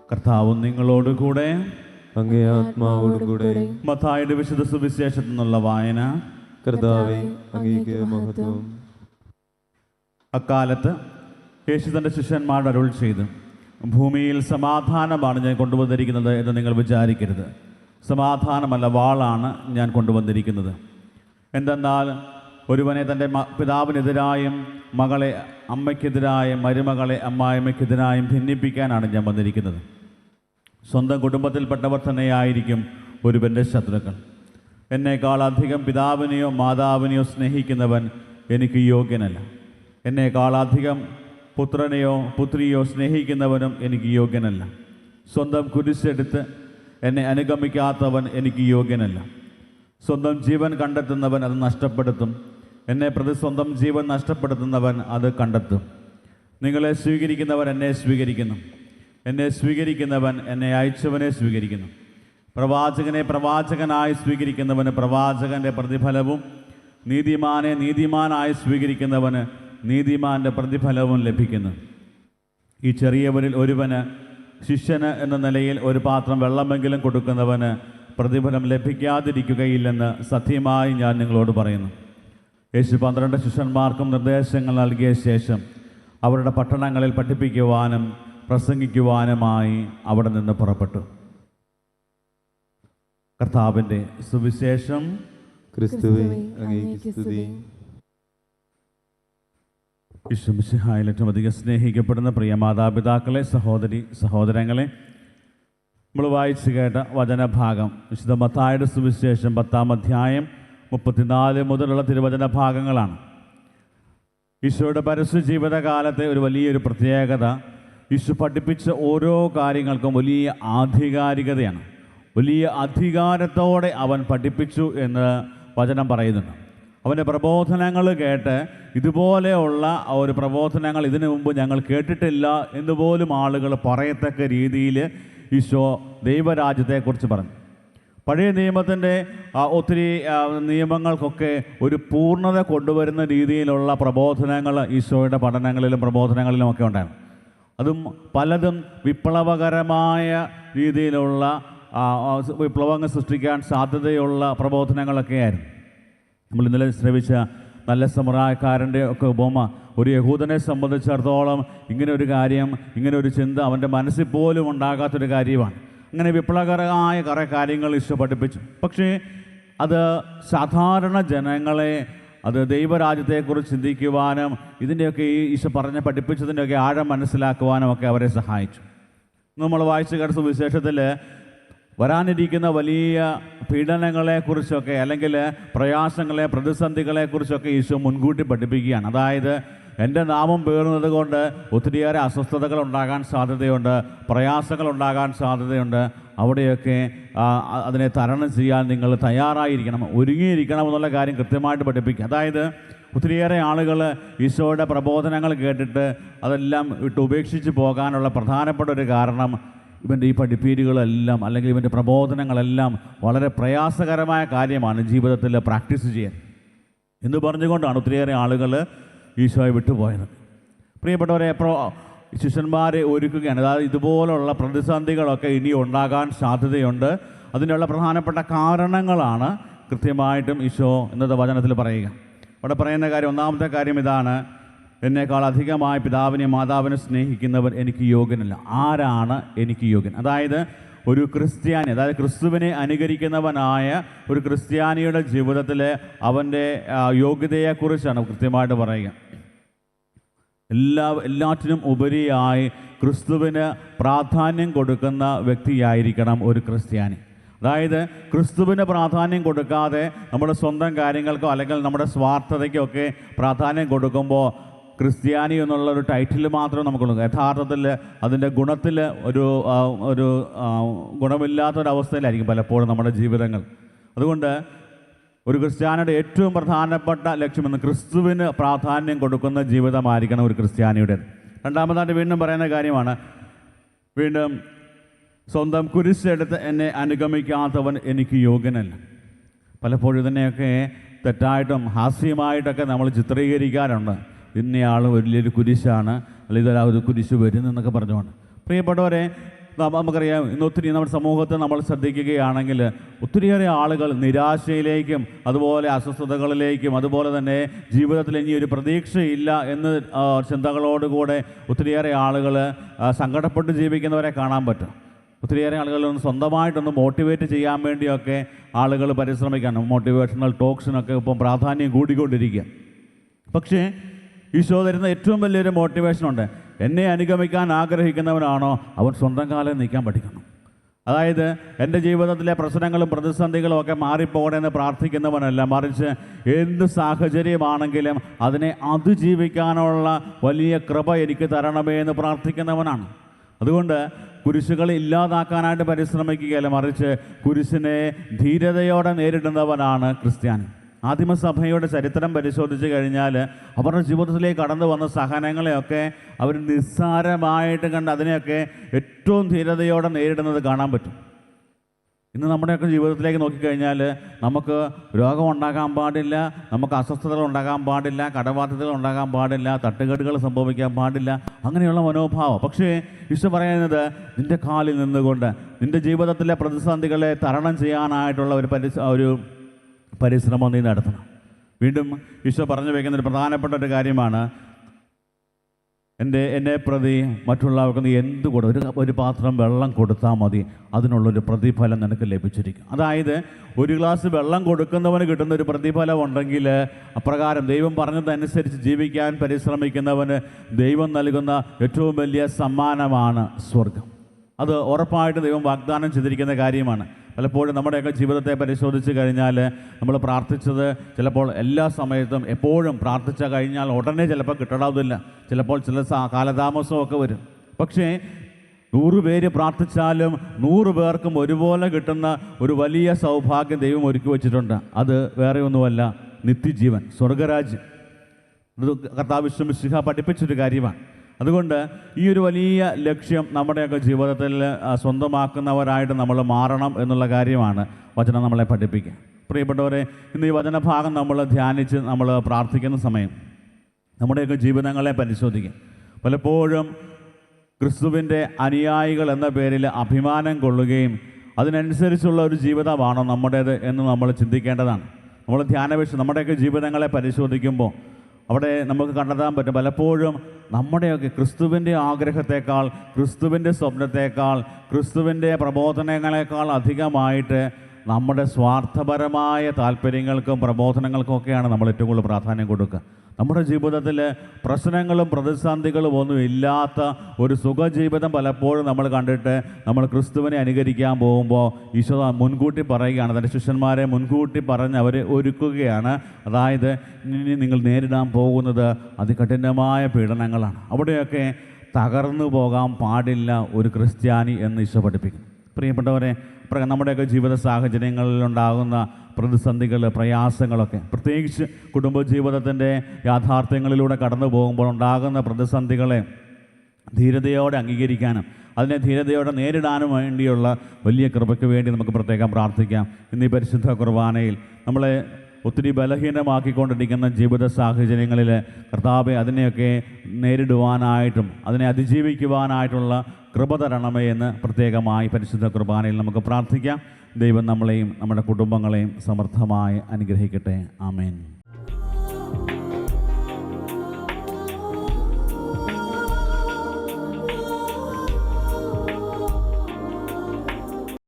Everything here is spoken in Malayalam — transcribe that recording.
കർത്താവും നിങ്ങളോടുകൂടെ. അങ്ങേ ആത്മാവോടുകൂടെ. മത്തായിയുടെ വിശുദ്ധ സുവിശേഷത്തിൽ നിന്നുള്ള വായന. കർത്താവേ, അങ്ങേക്ക് മഹത്വം. അക്കാലത്ത് യേശു തൻ്റെ ശിഷ്യന്മാരോട് അരുൾ ചെയ്തു, ഭൂമിയിൽ സമാധാനമാണ് ഞാൻ കൊണ്ടുവന്നിരിക്കുന്നത് എന്ന് നിങ്ങൾ വിചാരിക്കരുത്. സമാധാനമല്ല, വാളാണ് ഞാൻ കൊണ്ടുവന്നിരിക്കുന്നത്. എന്തെന്നാൽ ഒരുവനെ തൻ്റെ പിതാവിനെതിരായും മകളെ അമ്മയ്ക്കെതിരായും മരുമകളെ അമ്മായിമ്മയ്ക്കെതിരായും ഭിന്നിപ്പിക്കാനാണ് ഞാൻ വന്നിരിക്കുന്നത്. സ്വന്തം കുടുംബത്തിൽപ്പെട്ടവർ തന്നെയായിരിക്കും ഒരുവൻ്റെ ശത്രുക്കൾ. എന്നേക്കാളധികം പിതാവിനെയോ മാതാവിനെയോ സ്നേഹിക്കുന്നവൻ എനിക്ക് യോഗ്യനല്ല. എന്നേക്കാളധികം പുത്രനെയോ പുത്രിയോ സ്നേഹിക്കുന്നവനും എനിക്ക് യോഗ്യനല്ല. സ്വന്തം കുരിശെടുത്ത് എന്നെ അനുഗമിക്കാത്തവൻ എനിക്ക് യോഗ്യനല്ല. സ്വന്തം ജീവൻ കണ്ടെത്തുന്നവൻ അത് നഷ്ടപ്പെടുത്തും. എന്നെ പ്രതി സ്വന്തം ജീവൻ നഷ്ടപ്പെടുത്തുന്നവൻ അത് കണ്ടെത്തും. നിങ്ങളെ സ്വീകരിക്കുന്നവൻ എന്നെ സ്വീകരിക്കുന്നു. എന്നെ സ്വീകരിക്കുന്നവൻ എന്നെ അയച്ചവനെ സ്വീകരിക്കുന്നു. പ്രവാചകനെ പ്രവാചകനായി സ്വീകരിക്കുന്നവന് പ്രവാചകൻ്റെ പ്രതിഫലവും നീതിമാനെ നീതിമാനായി സ്വീകരിക്കുന്നവന് നീതിമാൻ്റെ പ്രതിഫലവും ലഭിക്കുന്നു. ഈ ചെറിയവരിൽ ഒരുവന്, ശിഷ്യന് എന്ന നിലയിൽ ഒരു പാത്രം വെള്ളമെങ്കിലും കൊടുക്കുന്നവന് പ്രതിഫലം ലഭിക്കാതിരിക്കുകയില്ലെന്ന് സത്യമായി ഞാൻ നിങ്ങളോട് പറയുന്നു. യേശു 12 ശിഷ്യന്മാർക്കും നിർദ്ദേശങ്ങൾ നൽകിയ ശേഷം അവരുടെ പട്ടണങ്ങളിൽ പഠിപ്പിക്കുവാനും പ്രസംഗിക്കുവാനുമായി അവിടെ നിന്ന് പുറപ്പെട്ടു. കർത്താവിൻ്റെ സുവിശേഷം. ക്രിസ്തുവേ, അങ്ങേക്ക് സ്തുതി. ഈശോമിശിഹായിൽ ഏറ്റവും അധികം സ്നേഹിക്കപ്പെടുന്ന പ്രിയ മാതാപിതാക്കളെ, സഹോദരങ്ങളെ, നമ്മൾ വായിച്ചു കേട്ട വചനഭാഗം വിശുദ്ധ മത്തായിയുടെ സുവിശേഷം 10-ാം അധ്യായം 34 മുതലുള്ള തിരുവചന ഭാഗങ്ങളാണ്. ഈശോയുടെ പരസ്യ ജീവിതകാലത്തെ ഒരു വലിയൊരു പ്രത്യേകത, ഈശോ പഠിപ്പിച്ച ഓരോ കാര്യങ്ങൾക്കും വലിയ ആധികാരികതയാണ്. വലിയ അധികാരത്തോടെ അവൻ പഠിപ്പിച്ചു എന്ന് വചനം പറയുന്നുണ്ട്. അവൻ്റെ പ്രബോധനങ്ങൾ കേട്ട് ഇതുപോലെയുള്ള ഒരു പ്രബോധനങ്ങൾ ഇതിനു മുമ്പ് ഞങ്ങൾ കേട്ടിട്ടില്ല എന്നുപോലും ആളുകൾ പറയത്തക്ക രീതിയിൽ ഈശോ ദൈവരാജ്യത്തെക്കുറിച്ച് പറഞ്ഞു. പഴയ നിയമത്തിൻ്റെ ഒത്തിരി നിയമങ്ങൾക്കൊക്കെ ഒരു പൂർണ്ണത കൊണ്ടുവരുന്ന രീതിയിലുള്ള പ്രബോധനങ്ങൾ ഈശോയുടെ പഠനങ്ങളിലും പ്രബോധനങ്ങളിലും ഒക്കെ ഉണ്ടായിരുന്നു. അതും പലതും വിപ്ലവകരമായ രീതിയിലുള്ള വിപ്ലവങ്ങൾ സൃഷ്ടിക്കാൻ സാധ്യതയുള്ള പ്രബോധനങ്ങളൊക്കെ ആയിരുന്നു. നമ്മൾ ഇന്നലെ ശ്രമിച്ച നല്ല സമറായക്കാരൻ്റെ ഒക്കെ ഉപമ, ഒരു യഹൂദനെ സംബന്ധിച്ചിടത്തോളം ഇങ്ങനെ ഒരു കാര്യം, ഇങ്ങനെ ഒരു ചിന്ത അവൻ്റെ മനസ്സിൽ പോലും ഉണ്ടാകാത്തൊരു കാര്യമാണ്. അങ്ങനെ വിപ്ലവകരമായ കുറേ കാര്യങ്ങൾ ഈശോ പഠിപ്പിച്ചു. പക്ഷേ അത് സാധാരണ ജനങ്ങളെ അത് ദൈവരാജ്യത്തെക്കുറിച്ച് ചിന്തിക്കുവാനും ഇതിൻ്റെയൊക്കെ ഈ ഈശോ പഠിപ്പിച്ചതിൻ്റെയൊക്കെ ആഴം മനസ്സിലാക്കുവാനും ഒക്കെ അവരെ സഹായിച്ചു. നമ്മൾ വായിച്ചു കേട്ട സുവിശേഷത്തിൽ വരാനിരിക്കുന്ന വലിയ പീഡനങ്ങളെക്കുറിച്ചൊക്കെ അല്ലെങ്കിൽ പ്രയാസങ്ങളെ, പ്രതിസന്ധികളെക്കുറിച്ചൊക്കെ ഈശോ മുൻകൂട്ടി പഠിപ്പിക്കുകയാണ്. അതായത് എൻ്റെ നാമം പേറുന്നത് കൊണ്ട് ഒത്തിരിയേറെ അസ്വസ്ഥതകൾ ഉണ്ടാകാൻ സാധ്യതയുണ്ട്, പ്രയാസങ്ങൾ ഉണ്ടാകാൻ സാധ്യതയുണ്ട്. അവിടെയൊക്കെ അതിനെ തരണം ചെയ്യാൻ നിങ്ങൾ തയ്യാറായിരിക്കണം, ഒരുങ്ങിയിരിക്കണം എന്നുള്ള കാര്യം കൃത്യമായിട്ട് പഠിപ്പിക്കുക. അതായത് ഒത്തിരിയേറെ ആളുകൾ ഈശോയുടെ പ്രബോധനങ്ങൾ കേട്ടിട്ട് അതെല്ലാം വിട്ട് ഉപേക്ഷിച്ച് പോകാനുള്ള പ്രധാനപ്പെട്ട ഒരു കാരണം ഇവൻ്റെ ഈ പഠിപ്പീരുകളെല്ലാം അല്ലെങ്കിൽ ഇവൻ്റെ പ്രബോധനങ്ങളെല്ലാം വളരെ പ്രയാസകരമായ കാര്യമാണ് ജീവിതത്തിൽ പ്രാക്ടീസ് ചെയ്യാൻ എന്ന് പറഞ്ഞുകൊണ്ടാണ് ഒത്തിരിയേറെ ആളുകൾ ഈശോയെ വിട്ടുപോയത്. പ്രിയപ്പെട്ടവരെ, ശിഷ്യന്മാരെ ഒരുക്കുകയാണ്. അതായത് ഇതുപോലുള്ള പ്രതിസന്ധികളൊക്കെ ഇനി ഉണ്ടാകാൻ സാധ്യതയുണ്ട്. അതിനുള്ള പ്രധാനപ്പെട്ട കാരണങ്ങളാണ് കൃത്യമായിട്ടും ഈശോ ഇന്നത്തെ വചനത്തിൽ പറയുക. അവിടെ പറയുന്ന കാര്യം, ഒന്നാമത്തെ കാര്യം ഇതാണ്: എന്നേക്കാൾ അധികമായി പിതാവിനെ മാതാവിനെ സ്നേഹിക്കുന്നവൻ എനിക്ക് യോഗ്യനല്ല. ആരാണ് എനിക്ക് യോഗ്യൻ? അതായത് ഒരു ക്രിസ്ത്യാനി, അതായത് ക്രിസ്തുവിനെ അനുകരിക്കുന്നവനായ ഒരു ക്രിസ്ത്യാനിയുടെ ജീവിതത്തിലെ അവൻ്റെ യോഗ്യതയെക്കുറിച്ചാണ് കൃത്യമായിട്ട് പറയുക. എല്ലാറ്റിനും ഉപരിയായി ക്രിസ്തുവിന് പ്രാധാന്യം കൊടുക്കുന്ന വ്യക്തിയായിരിക്കണം ഒരു ക്രിസ്ത്യാനി. അതായത് ക്രിസ്തുവിന് പ്രാധാന്യം കൊടുക്കാതെ നമ്മുടെ സ്വന്തം കാര്യങ്ങൾക്കോ അല്ലെങ്കിൽ നമ്മുടെ സ്വാർത്ഥതയ്ക്കോ ഒക്കെ പ്രാധാന്യം കൊടുക്കുമ്പോൾ ക്രിസ്ത്യാനി എന്നുള്ളൊരു ടൈറ്റിൽ മാത്രമേ നമുക്കുള്ളൂ. യഥാർത്ഥത്തിൽ അതിൻ്റെ ഗുണത്തിൽ ഒരു ഗുണമില്ലാത്തൊരവസ്ഥയിലായിരിക്കും പലപ്പോഴും നമ്മുടെ ജീവിതങ്ങൾ. അതുകൊണ്ട് ഒരു ക്രിസ്ത്യാനിയുടെ ഏറ്റവും പ്രധാനപ്പെട്ട ലക്ഷ്യമെന്ന് ക്രിസ്തുവിന് പ്രാധാന്യം കൊടുക്കുന്ന ജീവിതമായിരിക്കണം ഒരു ക്രിസ്ത്യാനിയുടെ. രണ്ടാമതായിട്ട് വീണ്ടും പറയുന്ന കാര്യമാണ്, വീണ്ടും സ്വന്തം കുരിശെടുത്ത് എന്നെ അനുഗമിക്കാത്തവൻ എനിക്ക് യോഗ്യനല്ല. പലപ്പോഴും ഇതിനെയൊക്കെ തെറ്റായിട്ടും ഹാസ്യമായിട്ടൊക്കെ നമ്മൾ ചിത്രീകരിക്കാറുണ്ട്. ഇന്നയാൾ വലിയൊരു കുരിശാണ്, അല്ലെങ്കിൽ ഒരു കുരിശ് വരുന്നെന്നൊക്കെ പറഞ്ഞുകൊണ്ട്. പ്രിയപ്പെട്ടവരെ, നമുക്കറിയാം, ഇന്ന് ഒത്തിരി നമ്മുടെ സമൂഹത്തിൽ നമ്മൾ ശ്രദ്ധിക്കുകയാണെങ്കിൽ ഒത്തിരിയേറെ ആളുകൾ നിരാശയിലേക്കും അതുപോലെ അസ്വസ്ഥതകളിലേക്കും അതുപോലെ തന്നെ ജീവിതത്തിൽ ഇനി ഒരു പ്രതീക്ഷയില്ല എന്ന് ചിന്തകളോടുകൂടെ ഒത്തിരിയേറെ ആളുകൾ സങ്കടപ്പെട്ട് ജീവിക്കുന്നവരെ കാണാൻ പറ്റും. ഒത്തിരിയേറെ ആളുകളൊന്ന് സ്വന്തമായിട്ടൊന്ന് മോട്ടിവേറ്റ് ചെയ്യാൻ വേണ്ടിയൊക്കെ ആളുകൾ പരിശ്രമിക്കണം. മോട്ടിവേഷണൽ ടോക്സിനൊക്കെ ഇപ്പം പ്രാധാന്യം കൂടിക്കൊണ്ടിരിക്കുക. പക്ഷേ ഈശോ തരുന്ന ഏറ്റവും വലിയൊരു മോട്ടിവേഷനുണ്ട്. എന്നെ അനുഗമിക്കാൻ ആഗ്രഹിക്കുന്നവനാണോ അവൻ സ്വന്തം കാലം നിൽക്കാൻ പഠിക്കണം. അതായത് എൻ്റെ ജീവിതത്തിലെ പ്രശ്നങ്ങളും പ്രതിസന്ധികളും ഒക്കെ മാറിപ്പോകണമെന്ന് പ്രാർത്ഥിക്കുന്നവനല്ല, മറിച്ച് എന്ത് സാഹചര്യമാണെങ്കിലും അതിനെ അതിജീവിക്കാനുള്ള വലിയ കൃപ എനിക്ക് തരണമേ എന്ന് പ്രാർത്ഥിക്കുന്നവനാണ്. അതുകൊണ്ട് കുരിശുകൾ ഇല്ലാതാക്കാനായിട്ട് പരിശ്രമിക്കുകയല്ല, മറിച്ച് കുരിശിനെ ധീരതയോടെ നേരിടുന്നവനാണ് ക്രിസ്ത്യാനി. ആദിമസഭയുടെ ചരിത്രം പരിശോധിച്ച് കഴിഞ്ഞാൽ അവരുടെ ജീവിതത്തിലേക്ക് കടന്നു വന്ന സഹനങ്ങളെയൊക്കെ അവർ നിസ്സാരമായിട്ട് കണ്ട് അതിനെയൊക്കെ ഏറ്റവും ധീരതയോടെ നേരിടുന്നത് കാണാൻ പറ്റും. ഇന്ന് നമ്മുടെയൊക്കെ ജീവിതത്തിലേക്ക് നോക്കിക്കഴിഞ്ഞാൽ നമുക്ക് രോഗം ഉണ്ടാകാൻ പാടില്ല, നമുക്ക് അസ്വസ്ഥതകൾ ഉണ്ടാകാൻ പാടില്ല, കടബാധ്യതകൾ ഉണ്ടാകാൻ പാടില്ല, തട്ടുകെട്ടുകൾ സംഭവിക്കാൻ പാടില്ല, അങ്ങനെയുള്ള മനോഭാവം. പക്ഷേ ഈശോ പറയുന്നത് നിൻ്റെ കാലിൽ നിന്നുകൊണ്ട് നിൻ്റെ ജീവിതത്തിലെ പ്രതിസന്ധികളെ തരണം ചെയ്യാനായിട്ടുള്ള ഒരു പരിശ്രമം നീ നടത്തണം. വീണ്ടും ഈശോ പറഞ്ഞു വയ്ക്കുന്ന ഒരു പ്രധാനപ്പെട്ട ഒരു കാര്യമാണ്, എന്നെ പ്രതി മറ്റുള്ളവർക്ക് നീ എന്ത് ഒരു പാത്രം വെള്ളം കൊടുത്താൽ മതി, അതിനുള്ളൊരു പ്രതിഫലം നിനക്ക് ലഭിച്ചിരിക്കും. അതായത് ഒരു ഗ്ലാസ് വെള്ളം കൊടുക്കുന്നവന് കിട്ടുന്ന ഒരു പ്രതിഫലം ഉണ്ടെങ്കിൽ അപ്രകാരം ദൈവം പറഞ്ഞതനുസരിച്ച് ജീവിക്കാൻ പരിശ്രമിക്കുന്നവന് ദൈവം നൽകുന്ന ഏറ്റവും വലിയ സമ്മാനമാണ് സ്വർഗം. അത് ഉറപ്പായിട്ട് ദൈവം വാഗ്ദാനം ചെയ്തിരിക്കുന്ന കാര്യമാണ്. പലപ്പോഴും നമ്മുടെയൊക്കെ ജീവിതത്തെ പരിശോധിച്ച് കഴിഞ്ഞാൽ നമ്മൾ പ്രാർത്ഥിച്ചത് ചിലപ്പോൾ എല്ലാ സമയത്തും എപ്പോഴും പ്രാർത്ഥിച്ച കഴിഞ്ഞാൽ ഉടനെ ചിലപ്പോൾ കിട്ടണമെന്നില്ല, ചിലപ്പോൾ ചില കാലതാമസമൊക്കെ വരും. പക്ഷേ 100 പേര് പ്രാർത്ഥിച്ചാലും 100 പേർക്കും ഒരുപോലെ കിട്ടുന്ന ഒരു വലിയ സൗഭാഗ്യം ദൈവം ഒരുക്കി വച്ചിട്ടുണ്ട്. അത് വേറെ ഒന്നുമല്ല, നിത്യജീവൻ, സ്വർഗരാജ്യം. ഇത് കർത്താവ് മിശിഹ പഠിപ്പിച്ചൊരു കാര്യമാണ്. അതുകൊണ്ട് ഈ ഒരു വലിയ ലക്ഷ്യം നമ്മുടെയൊക്കെ ജീവിതത്തിൽ സ്വന്തമാക്കുന്നവരായിട്ട് നമ്മൾ മാറണം എന്നുള്ള കാര്യമാണ് വചനം നമ്മളെ പഠിപ്പിക്കുക. പ്രിയപ്പെട്ടവരെ, ഇന്ന് ഈ വചനഭാഗം നമ്മൾ ധ്യാനിച്ച് നമ്മൾ പ്രാർത്ഥിക്കുന്ന സമയം നമ്മുടെയൊക്കെ ജീവിതങ്ങളെ പരിശോധിക്കുക. പലപ്പോഴും ക്രിസ്തുവിൻ്റെ അനുയായികൾ എന്ന പേരിൽ അഭിമാനം കൊള്ളുകയും അതിനനുസരിച്ചുള്ള ഒരു ജീവിതമാണോ നമ്മുടേത് എന്ന് നമ്മൾ ചിന്തിക്കേണ്ടതാണ്. നമ്മൾ ധ്യാനവിഷയം നമ്മുടെയൊക്കെ ജീവിതങ്ങളെ പരിശോധിക്കുമ്പോൾ അവിടെ നമുക്ക് കണ്ടെത്താൻ പറ്റും, പലപ്പോഴും നമ്മുടെയൊക്കെ ക്രിസ്തുവിൻ്റെ ആഗ്രഹത്തെക്കാൾ, ക്രിസ്തുവിൻ്റെ സ്വപ്നത്തെക്കാൾ, ക്രിസ്തുവിൻ്റെ പ്രബോധനങ്ങളെക്കാൾ അധികമായിട്ട് നമ്മുടെ സ്വാർത്ഥപരമായ താല്പര്യങ്ങൾക്കും പ്രബോധനങ്ങൾക്കും ഒക്കെയാണ് നമ്മൾ ഏറ്റവും കൂടുതൽ പ്രാധാന്യം കൊടുക്കുക. നമ്മുടെ ജീവിതത്തിൽ പ്രശ്നങ്ങളും പ്രതിസന്ധികളും ഒന്നും ഇല്ലാത്ത ഒരു സുഖജീവിതം പലപ്പോഴും നമ്മൾ കണ്ടിട്ട് നമ്മൾ ക്രിസ്തുവിനെ അനുകരിക്കാൻ പോകുമ്പോൾ ഈശോ മുൻകൂട്ടി പറയുകയാണ്, തൻ്റെ ശിഷ്യന്മാരെ മുൻകൂട്ടി പറഞ്ഞ് അവരെ ഒരുക്കുകയാണ്. അതായത് ഇനി നിങ്ങൾ നേരിടാൻ പോകുന്നത് അതികഠിനമായ പീഡനങ്ങളാണ്. അവിടെയൊക്കെ തകർന്നു പോകാൻ പാടില്ല ഒരു ക്രിസ്ത്യാനി എന്ന് ഈശോ പഠിപ്പിക്കുന്നു. പ്രിയപ്പെട്ടവരെ, നമ്മുടെയൊക്കെ ജീവിത സാഹചര്യങ്ങളിലുണ്ടാകുന്ന പ്രതിസന്ധികൾ, പ്രയാസങ്ങളൊക്കെ, പ്രത്യേകിച്ച് കുടുംബജീവിതത്തിൻ്റെ യാഥാർത്ഥ്യങ്ങളിലൂടെ കടന്നു പോകുമ്പോൾ ഉണ്ടാകുന്ന പ്രതിസന്ധികളെ ധീരതയോടെ അംഗീകരിക്കാനും അതിനെ ധീരതയോടെ നേരിടാനും വേണ്ടിയുള്ള വലിയ കൃപയ്ക്ക് വേണ്ടി നമുക്ക് പ്രത്യേകം പ്രാർത്ഥിക്കാം. ഇന്ന് ഈ പരിശുദ്ധ കുർബാനയിൽ നമ്മളെ ഒത്തിരി ബലഹീനമാക്കിക്കൊണ്ടിരിക്കുന്ന ജീവിത സാഹചര്യങ്ങളിൽ കർത്താവെ അതിനെയൊക്കെ നേരിടുവാനായിട്ടും അതിനെ അതിജീവിക്കുവാനായിട്ടുള്ള കൃപ തരണമേ എന്ന് പ്രത്യേകമായി പരിശുദ്ധ കുർബാനയിൽ നമുക്ക് പ്രാർത്ഥിക്കാം. ദൈവം നമ്മളെയും നമ്മുടെ കുടുംബങ്ങളെയും സമർത്ഥമായി അനുഗ്രഹിക്കട്ടെ. ആമേൻ.